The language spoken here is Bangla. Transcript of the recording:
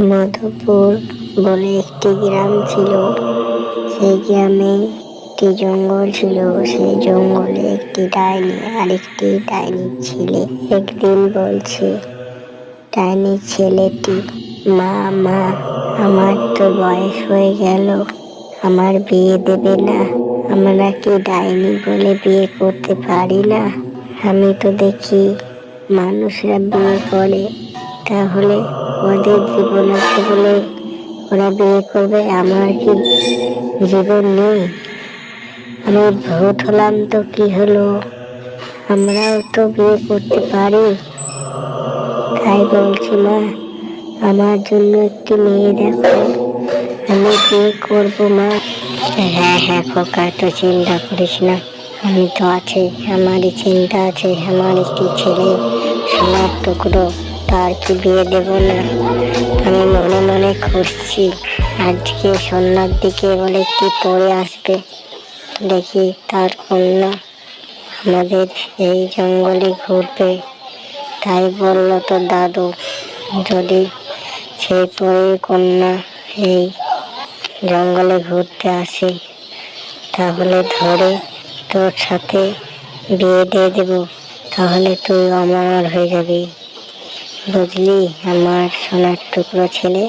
মধুপুর বলে একটি গ্রাম ছিল। সেই গ্রামে একটি জঙ্গল ছিল। সেই জঙ্গলে একটি ডাইনি আর একটি ডাইনির ছেলে একদিন বলছে ডাইনির ছেলেটি, মা মা আমার তো বয়স হয়ে গেল, আমার বিয়ে দেবে না? আমরা কি ডাইনি বলে বিয়ে করতে পারি না? আমি তো দেখি মানুষরা বিয়ে করে, তাহলে ওদের জীবন আছে বলে ওরা বিয়ে করবে, আমার কি জীবন নেই? আমি ভূত হলাম তো কি হলো, আমরাও তো বিয়ে করতে পারি। তাই বলছি মা, আমার জন্য একটি মেয়ে দেখো, আমি বিয়ে করবো মা। হ্যাঁ হ্যাঁ খোকা, তো চিন্তা করিস না, আমি তো আছি, আমারই চিন্তা আছে। আমার একটি ছেলে সোনার টুকরো, তার কি বিয়ে দেব না? আমি মনে মনে খুঁজছি, আজকে সন্ধ্যার দিকে বলে একটি পড়ে আসবে, দেখি তার কন্যা আমাদের এই জঙ্গলে ঘুরবে। তাই বলল তোর দাদু, যদি সেই পরে কন্যা এই জঙ্গলে ঘুরতে আসে, তাহলে ধরে তোর সাথে বিয়ে দিয়ে দেব, তাহলে তুই অমর হয়ে যাবি, বুঝলি আমার সোনার টুকরো ছেলে।